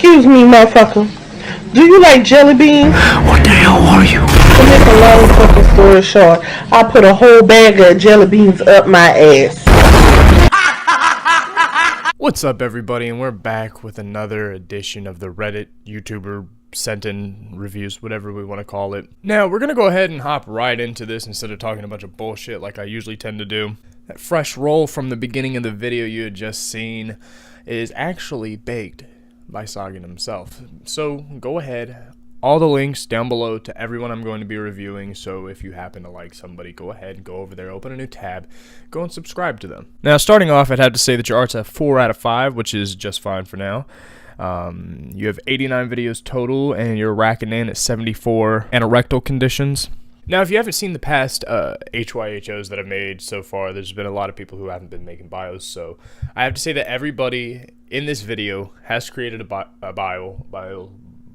Excuse me, motherfucker. Do you like jelly beans? What the hell are you? To make a long fucking story short, I put a whole bag of jelly beans up my ass. What's up, everybody, and we're back with another edition of the Reddit YouTuber sent-in reviews, whatever we want to call it. Now, we're going to go ahead and hop right into this instead of talking a bunch of bullshit like I usually tend to do. That fresh roll from the beginning of the video you had just seen is actually baked by Sahggin himself. So, go ahead. All the links down below to everyone I'm going to be reviewing, so if you happen to like somebody, go ahead, go over there, open a new tab, go and subscribe to them. Now, starting off, I'd have to say that your art's a 4 out of 5, which is just fine for now. You have 89 videos total, and you're racking in at 74 anorectal conditions. Now, if you haven't seen the past HYHOs that I've made so far, there's been a lot of people who haven't been making bios, so I have to say that everybody in this video has created a bio.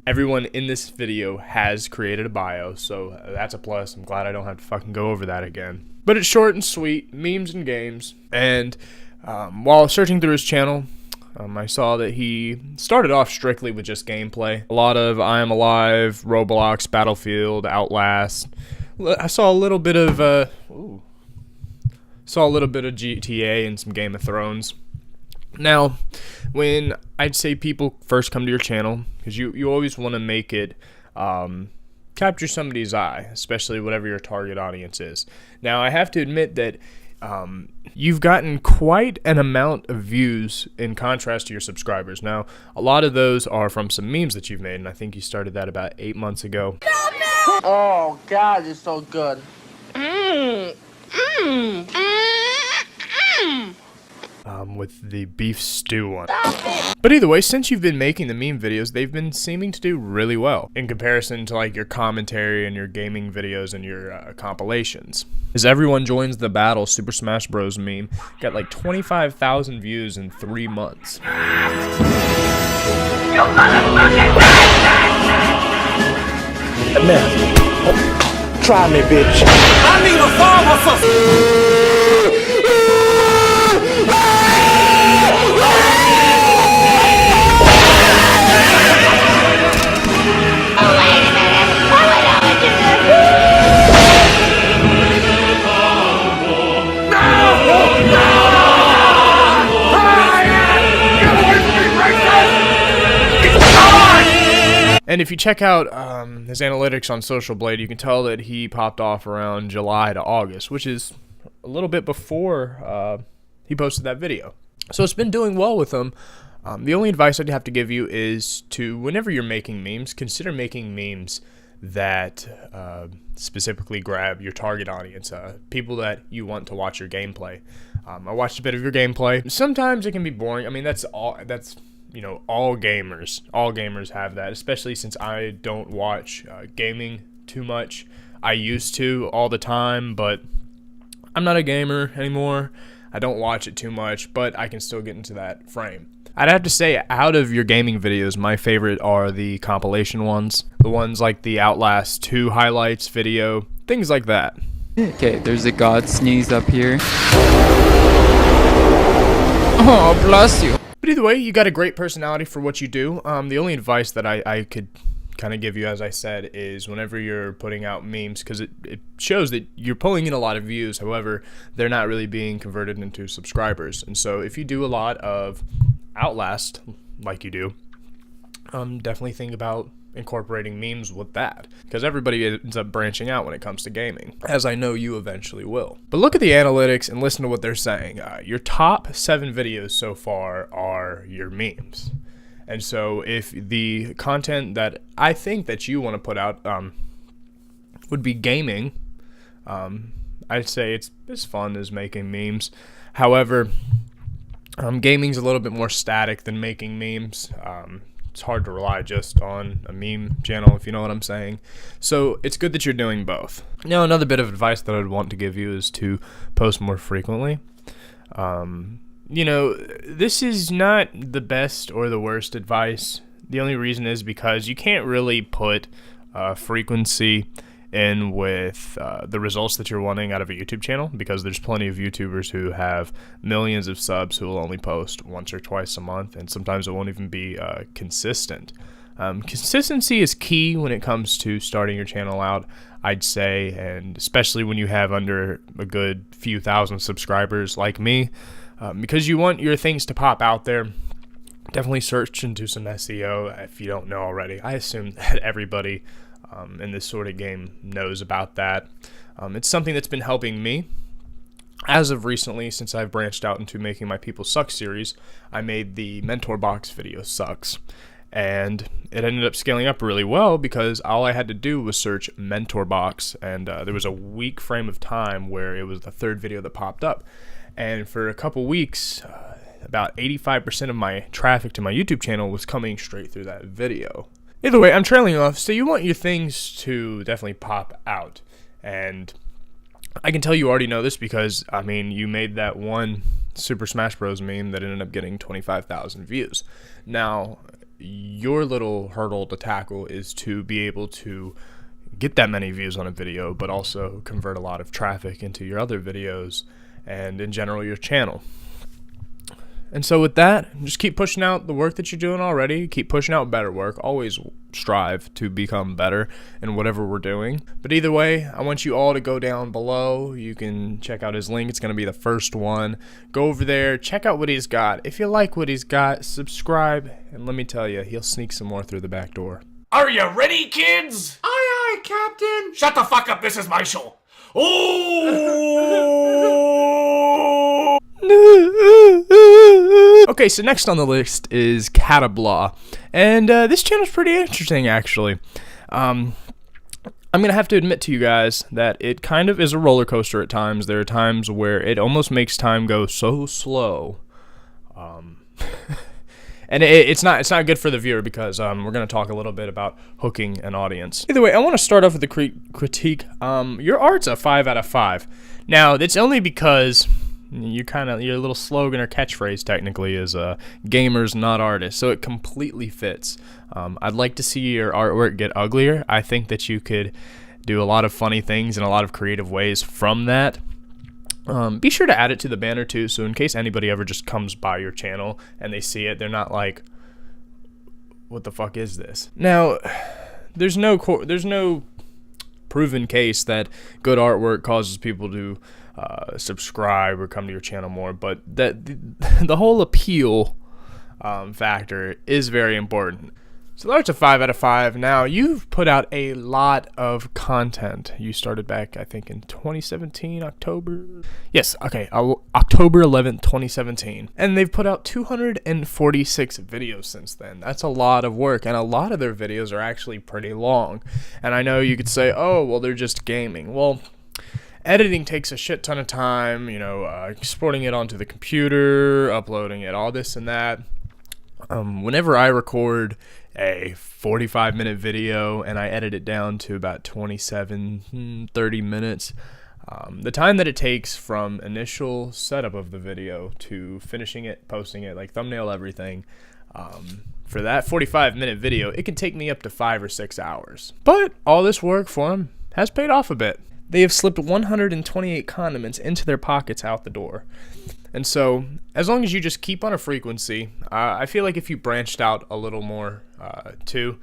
Everyone in this video has created a bio, so that's a plus. I'm glad I don't have to fucking go over that again. But it's short and sweet, memes and games. And while searching through his channel, I saw that he started off strictly with just gameplay. A lot of I Am Alive, Roblox, Battlefield, Outlast. I saw a little bit of GTA and some Game of Thrones. Now, when I'd say people first come to your channel, because you always want to make it capture somebody's eye, especially whatever your target audience is. Now, I have to admit that you've gotten quite an amount of views in contrast to your subscribers. Now, a lot of those are from some memes that you've made, and I think you started that about 8 months ago. Oh, God, it's so good. With the beef stew one. But either way, since you've been making the meme videos, they've been seeming to do really well in comparison to like your commentary and your gaming videos and your compilations. As everyone joins the battle, Super Smash Bros. Meme got like 25,000 views in 3 months. You motherfucking Man, try me, bitch. I need a farmer for... And if you check out his analytics on Social Blade, you can tell that he popped off around July to August, which is a little bit before he posted that video. So it's been doing well with him. The only advice I'd have to give you is to, whenever you're making memes, consider making memes that specifically grab your target audience, people that you want to watch your gameplay. I watched a bit of your gameplay. Sometimes it can be boring. I mean, you know, all gamers have that, especially since I don't watch gaming too much. I used to all the time, but I'm not a gamer anymore. I don't watch it too much, but I can still get into that frame. I'd have to say, out of your gaming videos, my favorite are the compilation ones. The ones like the Outlast 2 highlights video, things like that. Okay, there's a god sneeze up here. Oh, bless you. But either way, you got a great personality for what you do. The only advice that I could kind of give you, as I said, is whenever you're putting out memes, because it shows that you're pulling in a lot of views, however, they're not really being converted into subscribers. And so if you do a lot of Outlast, like you do, definitely think about incorporating memes with that, because everybody ends up branching out when it comes to gaming, as I know you eventually will. But look at the analytics and listen to what they're saying. Your top 7 videos so far are your memes, and so if the content that I think that you want to put out would be gaming, I'd say it's as fun as making memes. However, gaming's a little bit more static than making memes. It's hard to rely just on a meme channel, if you know what I'm saying. So it's good that you're doing both. Now, another bit of advice that I'd want to give you is to post more frequently. You know, this is not the best or the worst advice. The only reason is because you can't really put frequency in with the results that you're wanting out of a YouTube channel, because there's plenty of YouTubers who have millions of subs who will only post once or twice a month, and sometimes it won't even be consistent. Consistency is key when it comes to starting your channel out, I'd say, and especially when you have under a good few thousand subscribers like me, because you want your things to pop out there. Definitely search into some SEO if you don't know already. I assume that everybody in this sort of game knows about that. It's something that's been helping me. As of recently, since I've branched out into making my People Suck series, I made the Mentor Box video Sucks. And it ended up scaling up really well because all I had to do was search Mentor Box, and there was a week frame of time where it was the third video that popped up. And for a couple weeks, about 85% of my traffic to my YouTube channel was coming straight through that video. Either way, I'm trailing off, so you want your things to definitely pop out. And I can tell you already know this because, I mean, you made that one Super Smash Bros. Meme that ended up getting 25,000 views. Now, your little hurdle to tackle is to be able to get that many views on a video, but also convert a lot of traffic into your other videos and in general your channel. And so with that, just keep pushing out the work that you're doing already. Keep pushing out better work. Always strive to become better in whatever we're doing. But either way, I want you all to go down below. You can check out his link. It's going to be the first one. Go over there. Check out what he's got. If you like what he's got, subscribe. And let me tell you, he'll sneak some more through the back door. Are you ready, kids? Aye, aye, Captain. Shut the fuck up. This is my show. Oh! Okay, so next on the list is Cattablah, and this channel's pretty interesting, actually. I'm gonna have to admit to you guys that it kind of is a roller coaster at times. There are times where it almost makes time go so slow, and it's not good for the viewer because we're gonna talk a little bit about hooking an audience. Either way, I want to start off with the critique. Your art's a 5 out of 5. Now, that's only because your little slogan or catchphrase technically is gamers not artists, so it completely fits. I'd like to see your artwork get uglier. I think that you could do a lot of funny things in a lot of creative ways from that. Be sure to add it to the banner too, so in case anybody ever just comes by your channel and they see it, they're not like, what the fuck is this? Now, there's no proven case that good artwork causes people to subscribe or come to your channel more, but that the whole appeal factor is very important. So that's a 5 out of 5. Now, you've put out a lot of content. You started back, I think, in 2017, October? Yes, okay, October 11th, 2017. And they've put out 246 videos since then. That's a lot of work, and a lot of their videos are actually pretty long. And I know you could say, oh, well, they're just gaming. Well, editing takes a shit ton of time, exporting it onto the computer, uploading it, all this and that. Whenever I record a 45-minute video and I edit it down to about 27, 30 minutes, the time that it takes from initial setup of the video to finishing it, posting it, like thumbnail, everything, for that 45-minute video, it can take me up to 5 or 6 hours. But all this work for them has paid off a bit. They have slipped 128 condiments into their pockets out the door. And so, as long as you just keep on a frequency, I feel like if you branched out a little more too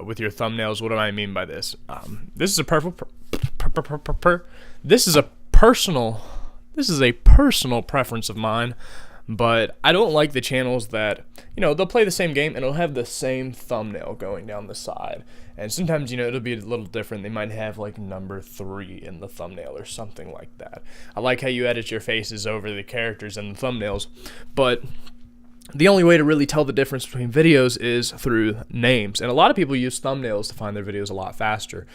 with your thumbnails, what do I mean by this? This is a personal preference of mine, but I don't like the channels that, they'll play the same game and it'll have the same thumbnail going down the side. And sometimes, it'll be a little different. They might have like number 3 in the thumbnail or something like that. I like how you edit your faces over the characters and the thumbnails, but the only way to really tell the difference between videos is through names. And a lot of people use thumbnails to find their videos a lot faster.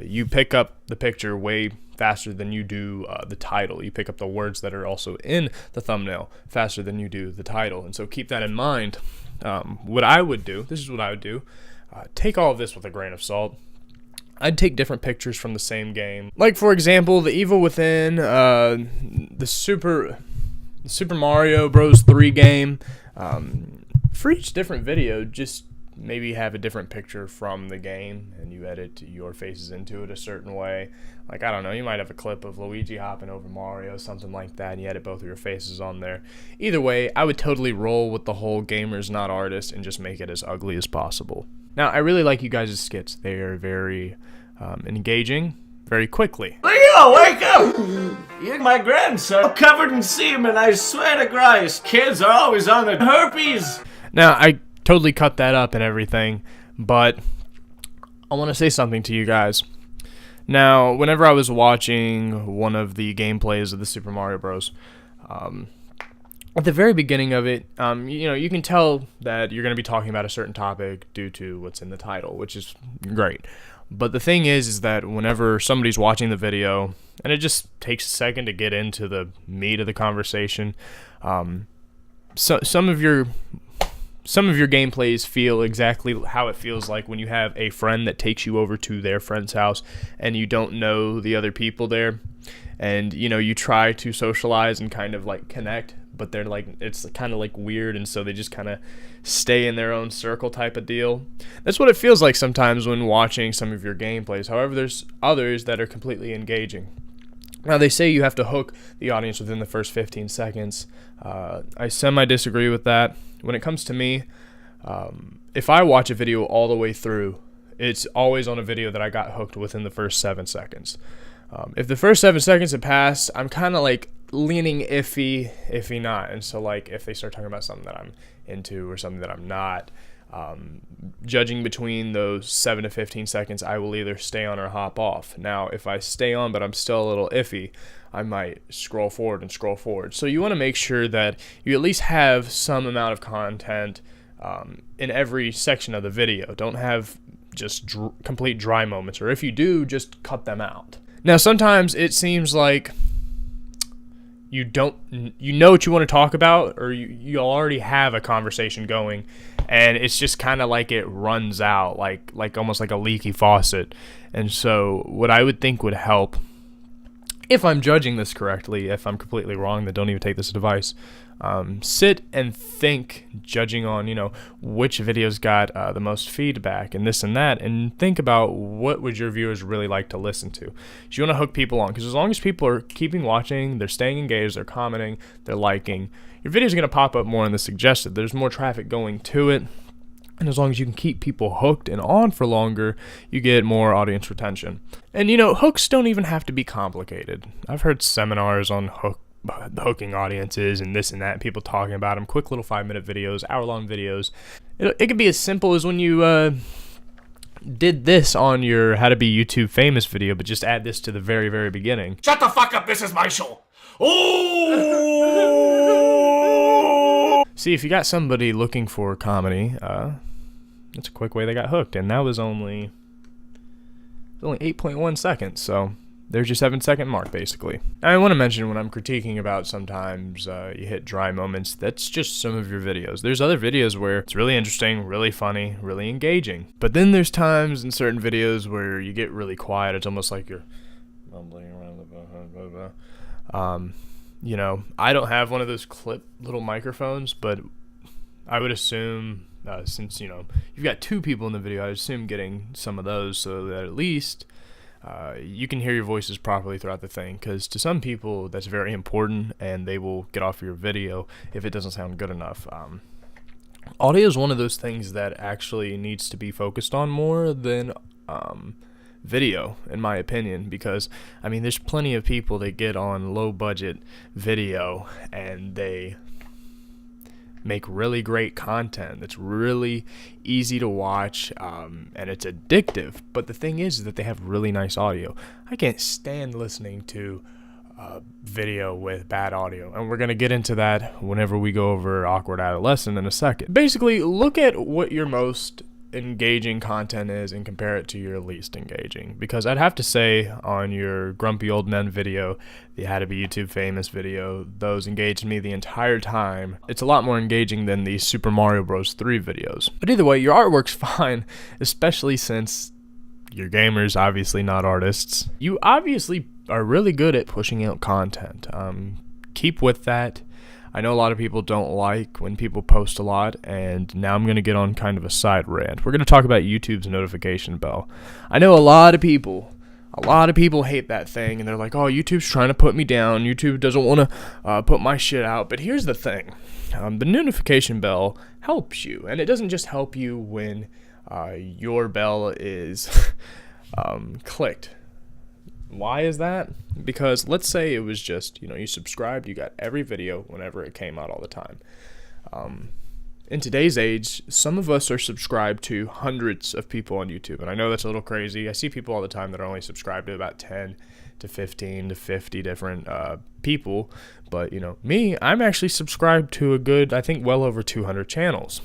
You pick up the picture way faster than you do the title. You pick up the words that are also in the thumbnail faster than you do the title. And so keep that in mind. What I would do, this is what I would do. Take all of this with a grain of salt. I'd take different pictures from the same game. Like, for example, the Evil Within, the Super Mario Bros. 3 game. For each different video, just maybe have a different picture from the game and you edit your faces into it a certain way. Like, I don't know, you might have a clip of Luigi hopping over Mario, something like that, and you edit both of your faces on there. Either way, I would totally roll with the whole gamers not artists and just make it as ugly as possible. Now, I really like you guys' skits. They are very engaging, very quickly. Leo, wake up! You're my grandson, covered in semen, I swear to Christ. Kids are always on the herpes. Now, I totally cut that up and everything, but I want to say something to you guys. Now, whenever I was watching one of the gameplays of the Super Mario Bros., at the very beginning of it, you can tell that you're going to be talking about a certain topic due to what's in the title, which is great. But the thing is that whenever somebody's watching the video, and it just takes a second to get into the meat of the conversation, some of your gameplays feel exactly how it feels like when you have a friend that takes you over to their friend's house and you don't know the other people there, and you try to socialize and kind of like connect, but they're like, it's kind of like weird, and so they just kind of stay in their own circle type of deal. That's what it feels like sometimes when watching some of your gameplays. However, there's others that are completely engaging. Now, they say you have to hook the audience within the first 15 seconds. I semi-disagree with that. When it comes to me, if I watch a video all the way through, it's always on a video that I got hooked within the first 7 seconds. If the first 7 seconds have passed, I'm kind of like leaning iffy not. And so like if they start talking about something that I'm into or something that I'm not, judging between those 7 to 15 seconds, I will either stay on or hop off. Now, if I stay on but I'm still a little iffy, I might scroll forward. So you want to make sure that you at least have some amount of content in every section of the video. Don't have just complete dry moments, or if you do, just cut them out. Now, sometimes it seems like you know what you want to talk about, or you already have a conversation going, and it's just kind of like it runs out, like almost like a leaky faucet. And so what I would think would help, if I'm judging this correctly, if I'm completely wrong, then don't even take this advice. Sit and think, judging on, which videos got the most feedback and this and that, and think about what would your viewers really like to listen to. So you want to hook people on, because as long as people are keeping watching, they're staying engaged, they're commenting, they're liking, your videos are going to pop up more in the suggested. There's more traffic going to it. And as long as you can keep people hooked and on for longer, you get more audience retention. And hooks don't even have to be complicated. I've heard seminars on hooking audiences and this and that, and people talking about them. Quick little 5-minute videos, hour-long videos. It could be as simple as when you did this on your How to Be YouTube Famous video, but just add this to the very, very beginning. Shut the fuck up, this is my show. Oh! See, if you got somebody looking for comedy, that's a quick way they got hooked, and that was only 8.1 seconds, so there's your 7-second mark, basically. Now, I want to mention when I'm critiquing about sometimes you hit dry moments, that's just some of your videos. There's other videos where it's really interesting, really funny, really engaging. But then there's times in certain videos where you get really quiet. It's almost like you're mumbling around the I don't have one of those clip little microphones, but I would assume, since, you've got 2 people in the video, I assume getting some of those so that at least you can hear your voices properly throughout the thing, because to some people that's very important and they will get off your video if it doesn't sound good enough. Audio is one of those things that actually needs to be focused on more than video, in my opinion, because there's plenty of people that get on low budget video and they make really great content that's really easy to watch, and it's addictive. But the thing is that they have really nice audio. I can't stand listening to video with bad audio, and we're going to get into that whenever we go over Awkward Adolescent in a second. Basically, look at what your most engaging content is and compare it to your least engaging, because I'd have to say on your Grumpy Old Men video, the How to Be YouTube Famous video, those engaged me the entire time. It's a lot more engaging than the Super Mario Bros. 3 videos. But either way, your artwork's fine, especially since you're gamers, obviously not artists. You obviously are really good at pushing out content. Keep with that. I know a lot of people don't like when people post a lot, and now I'm going to get on kind of a side rant. We're going to talk about YouTube's notification bell. I know a lot of people hate that thing, and they're like, oh, YouTube's trying to put me down. YouTube doesn't want to put my shit out. But here's the thing. The notification bell helps you, and it doesn't just help you when your bell is clicked. Why is that? Because let's say it was just, you subscribed, you got every video whenever it came out all the time. In today's age, some of us are subscribed to hundreds of people on YouTube, and I know that's a little crazy. I see people all the time that are only subscribed to about 10 to 15 to 50 different people, but me, I'm actually subscribed to a good, I think, well over 200 channels.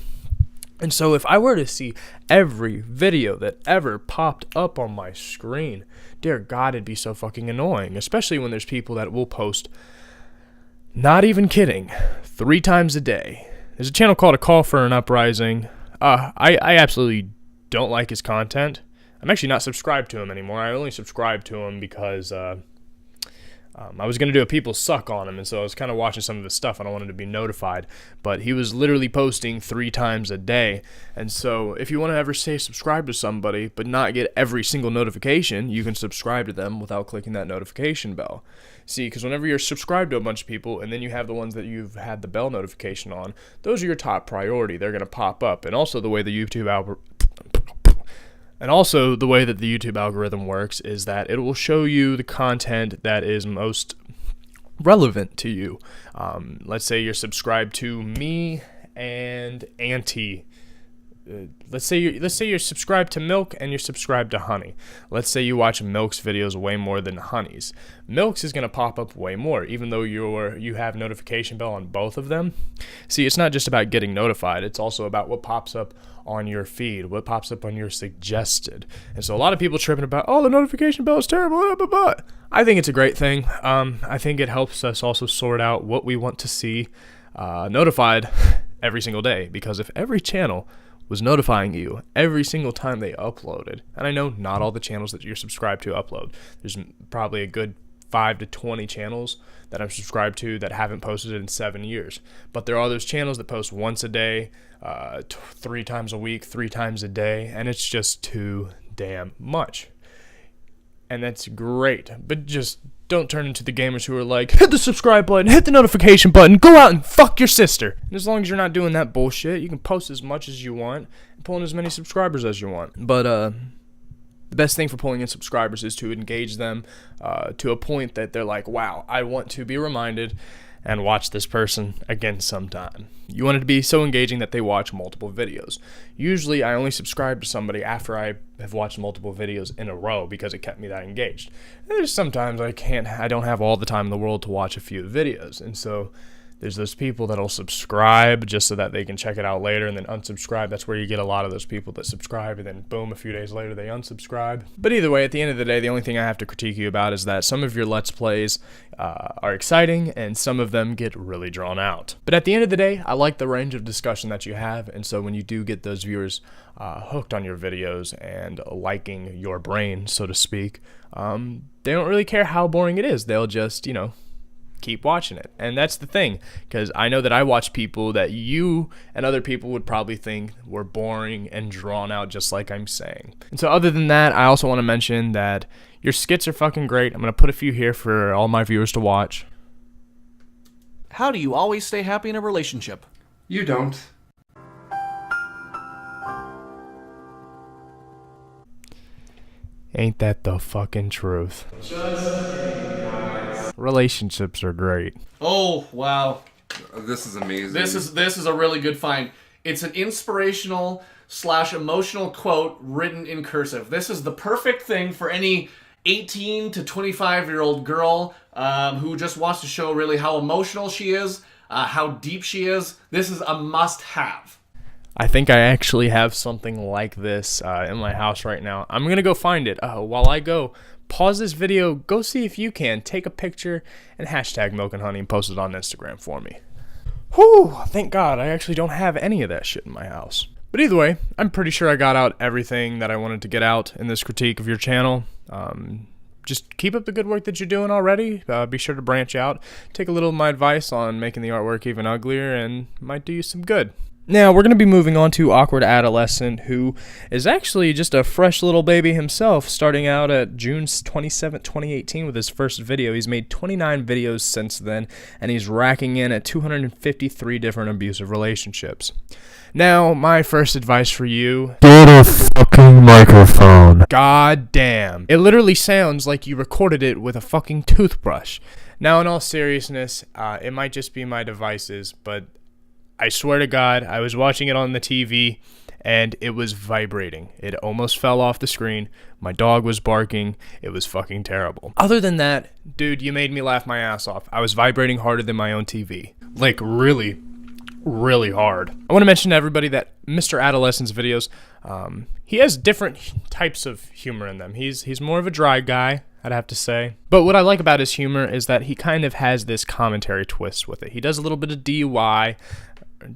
And so if I were to see every video that ever popped up on my screen, dear God, it'd be so fucking annoying, especially when there's people that will post, not even kidding, 3 times a day. There's a channel called A Call for an Uprising. I absolutely don't like his content. I'm actually not subscribed to him anymore. I only subscribed to him because I was going to do a People Suck on him, and so I was kind of watching some of his stuff, and I wanted to be notified. But he was literally posting 3 times a day. And so if you want to ever say subscribe to somebody but not get every single notification, you can subscribe to them without clicking that notification bell. See, because whenever you're subscribed to a bunch of people and then you have the ones that you've had the bell notification on, those are your top priority. They're going to pop up. And also the way the YouTube algorithm works is that it will show you the content that is most relevant to you. Let's say you're subscribed to me and Auntie. Let's say you're subscribed to Milk and you're subscribed to Honey. Let's say you watch Milk's videos way more than Honey's. Milk's is going to pop up way more, even though you have notification bell on both of them. See, it's not just about getting notified. It's also about what pops up on your feed, what pops up on your suggested. And so a lot of people tripping about, oh, the notification bell is terrible, blah, blah, blah. I think it's a great thing. I think it helps us also sort out what we want to see notified every single day, because if every channel was notifying you every single time they uploaded, and I know not all the channels that you're subscribed to upload. There's probably a good 5 to 20 channels that I'm subscribed to that haven't posted in 7 years. But there are those channels that post once a day, 3 times a week, 3 times a day, and it's just too damn much. And that's great, but just don't turn into the gamers who are like, hit the subscribe button, hit the notification button, go out and fuck your sister. And as long as you're not doing that bullshit, you can post as much as you want and pull in as many subscribers as you want. But the best thing for pulling in subscribers is to engage them to a point that they're like, wow, I want to be reminded and watch this person again sometime. You want it to be so engaging that they watch multiple videos. Usually I only subscribe to somebody after I have watched multiple videos in a row because it kept me that engaged. And there's sometimes I don't have all the time in the world to watch a few videos. And so there's those people that'll subscribe just so that they can check it out later and then unsubscribe. That's where you get a lot of those people that subscribe and then boom, a few days later they unsubscribe. But either way, at the end of the day, the only thing I have to critique you about is that some of your Let's Plays are exciting and some of them get really drawn out. But at the end of the day, I like the range of discussion that you have, and so when you do get those viewers hooked on your videos and liking your brain, so to speak, they don't really care how boring it is. They'll just, keep watching it. And that's the thing, because I know that I watch people that you and other people would probably think were boring and drawn out, just like I'm saying. And so other than that, I also want to mention that your skits are fucking great. I'm going to put a few here for all my viewers to watch. How do you always stay happy in a relationship? You don't. Ain't that the fucking truth? Relationships are great. Oh, wow. This is amazing. This is a really good find. It's an inspirational / emotional quote written in cursive. This is the perfect thing for any 18 to 25-year-old girl who just wants to show really how emotional she is, how deep she is. This is a must-have. I think I actually have something like this in my house right now. I'm going to go find it. While I go, pause this video, go see if you can take a picture and hashtag Milk and Honey and post it on Instagram for me. Whew, thank God I actually don't have any of that shit in my house. But either way, I'm pretty sure I got out everything that I wanted to get out in this critique of your channel. just keep up the good work that you're doing already. Be sure to branch out. Take a little of my advice on making the artwork even uglier, and might do you some good. Now, we're going to be moving on to Awkward Adolescent, who is actually just a fresh little baby himself, starting out at June 27, 2018 with his first video. He's made 29 videos since then, and he's racking in at 253 different abusive relationships. Now, my first advice for you: get a fucking microphone. God damn. It literally sounds like you recorded it with a fucking toothbrush. Now, in all seriousness, it might just be my devices, but I swear to God, I was watching it on the TV, and it was vibrating. It almost fell off the screen. My dog was barking. It was fucking terrible. Other than that, dude, you made me laugh my ass off. I was vibrating harder than my own TV. Like, really, really hard. I want to mention to everybody that Mr. Adolescent's videos, he has different types of humor in them. He's more of a dry guy, I'd have to say. But what I like about his humor is that he kind of has this commentary twist with it. He does a little bit of DUI.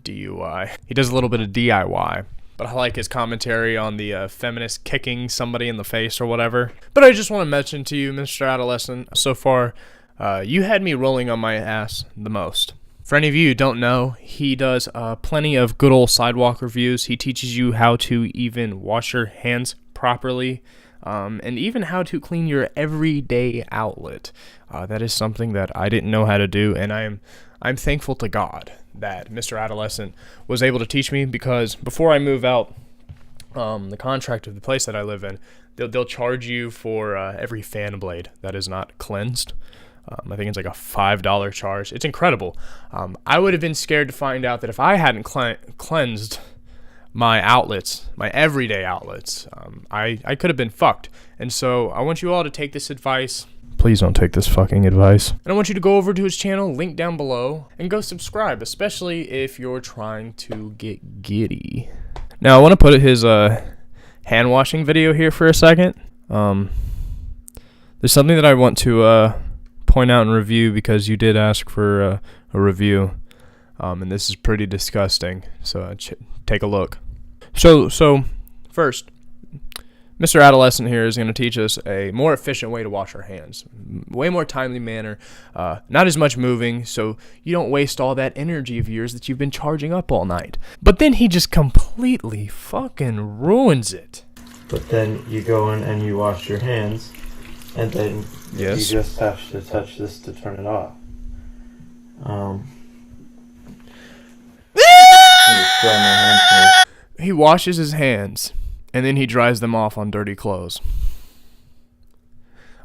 He does a little bit of DIY. But I like his commentary on the feminist kicking somebody in the face or whatever. But I just want to mention to you, Mr. Adolescent, so far, you had me rolling on my ass the most. For any of you who don't know, he does plenty of good old sidewalk reviews. He teaches you how to even wash your hands properly, and even how to clean your everyday outlet. That is something that I didn't know how to do, and I'm thankful to God that Mr. Adolescent was able to teach me, because before I move out, the contract of the place that I live in, they'll charge you for every fan blade that is not cleansed. I think it's like a $5 charge. It's incredible. I would have been scared to find out that if I hadn't cleansed my outlets, my everyday outlets, I could have been fucked. And so I want you all to take this advice. Please don't take this fucking advice. And I want you to go over to his channel, link down below, and go subscribe, especially if you're trying to get giddy. Now, I want to put his hand washing video here for a second. There's something that I want to point out and review, because you did ask for a review, and this is pretty disgusting. So take a look. So first, Mr. Adolescent here is going to teach us a more efficient way to wash our hands. Way more timely manner, not as much moving, so you don't waste all that energy of yours that you've been charging up all night. But then he just completely fucking ruins it. But then you go in and you wash your hands, and then you just have to touch this to turn it off. He washes his hands, and then he dries them off on dirty clothes.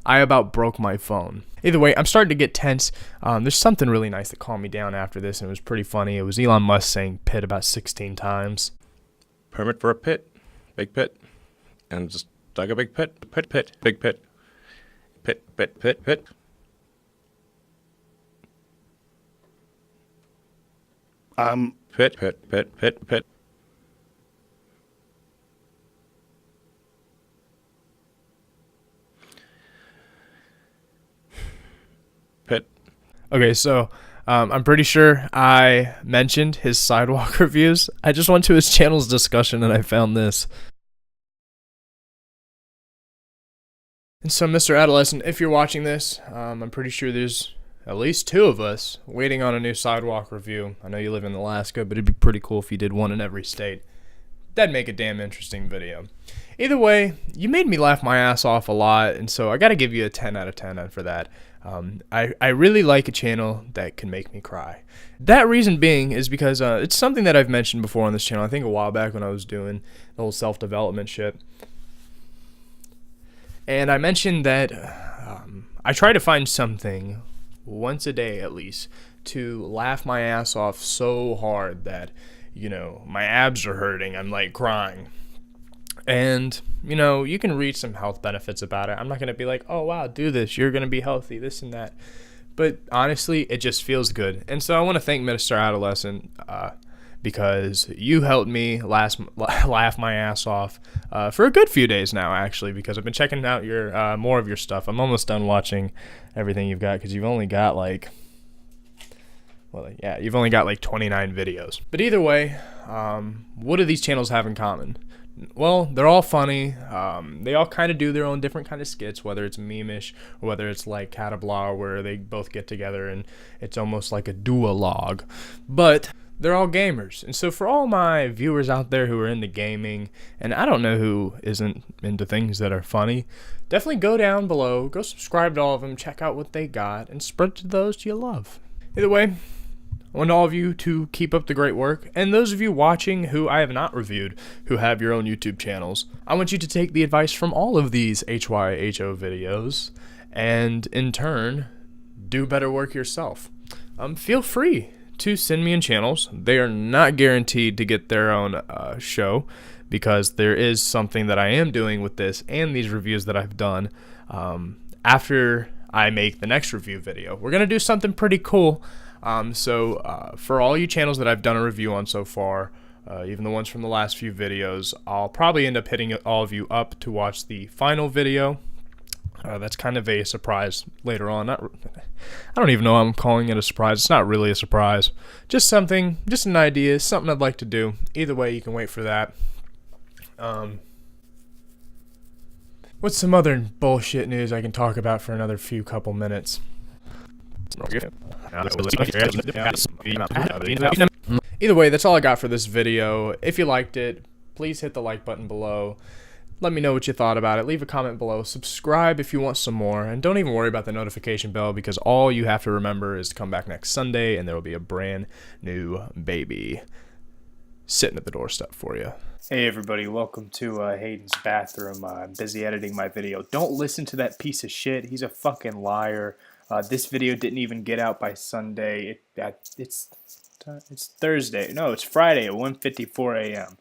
I about broke my phone. Either way, I'm starting to get tense. There's something really nice that calmed me down after this, and it was pretty funny. It was Elon Musk saying pit about 16 times. Permit for a pit. Big pit. And just dug a big pit. Pit, big pit. Pit. Pit. Okay, so I'm pretty sure I mentioned his sidewalk reviews. I just went to his channel's discussion and I found this. And so, Mr. Adolescent, if you're watching this, I'm pretty sure there's at least 2 of us waiting on a new sidewalk review. I know you live in Alaska, but it'd be pretty cool if you did one in every state. That'd make a damn interesting video. Either way, you made me laugh my ass off a lot, and so I gotta give you a 10 out of 10 for that. I really like a channel that can make me cry. That reason being is because it's something that I've mentioned before on this channel. I think a while back when I was doing the whole self-development shit. And I mentioned that I try to find something once a day at least to laugh my ass off so hard that, you know, my abs are hurting. I'm like crying. And, you know, you can read some health benefits about it. I'm not going to be like, oh, wow, do this. You're going to be healthy, this and that. But honestly, it just feels good. And so I want to thank Mr. Adolescent because you helped me laugh my ass off for a good few days now, actually, because I've been checking out your more of your stuff. I'm almost done watching everything you've got because you've only got like, well, yeah, you've only got like 29 videos. But either way, what do these channels have in common? well, they're all funny. They all kind of do their own different kind of skits, whether it's meme-ish or whether it's like Cattablah, where they both get together and it's almost like a duologue. But they're all gamers. And so for all my viewers out there who are into gaming, and I don't know who isn't into things that are funny, definitely go down below, go subscribe to all of them, check out what they got, and spread to those you love. Either way, I want all of you to keep up the great work, and those of you watching who I have not reviewed, who have your own YouTube channels, I want you to take the advice from all of these HYHO videos, and in turn, do better work yourself. Feel free to send me in channels. They are not guaranteed to get their own show, because there is something that I am doing with this and these reviews that I've done after I make the next review video. We're going to do something pretty cool. So for all you channels that I've done a review on so far, even the ones from the last few videos, I'll probably end up hitting all of you up to watch the final video. That's kind of a surprise later on. I don't even know why I'm calling it a surprise. It's not really a surprise. Just something, just an idea, something I'd like to do. Either way, you can wait for that. What's some other bullshit news I can talk about for another few couple minutes? Either way, that's all I got for this video. If you liked it, please hit the like button below. Let me know what you thought about it. Leave a comment below. Subscribe if you want some more. And don't even worry about the notification bell, because all you have to remember is to come back next Sunday and there will be a brand new baby sitting at the doorstep for you. Hey everybody, welcome to Hayden's bathroom. I'm busy editing my video. Don't listen to that piece of shit. He's a fucking liar. This video didn't even get out by Sunday. It's Thursday. No, it's Friday at 1:54 a.m.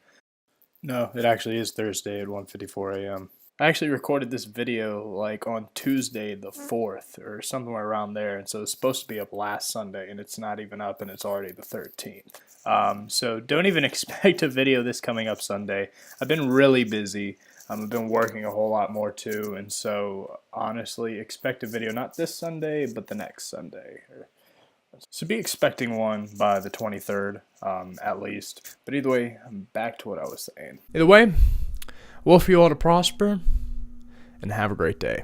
No, it actually is Thursday at 1:54 a.m. I actually recorded this video like on Tuesday the 4th or somewhere around there, and so it's supposed to be up last Sunday, and it's not even up, and it's already the 13th. So don't even expect a video this coming up Sunday. I've been really busy. I've been working a whole lot more too, and so honestly, expect a video not this Sunday, but the next Sunday. So be expecting one by the 23rd, at least. But either way, I'm back to what I was saying. Either way, will for you all to prosper, and have a great day.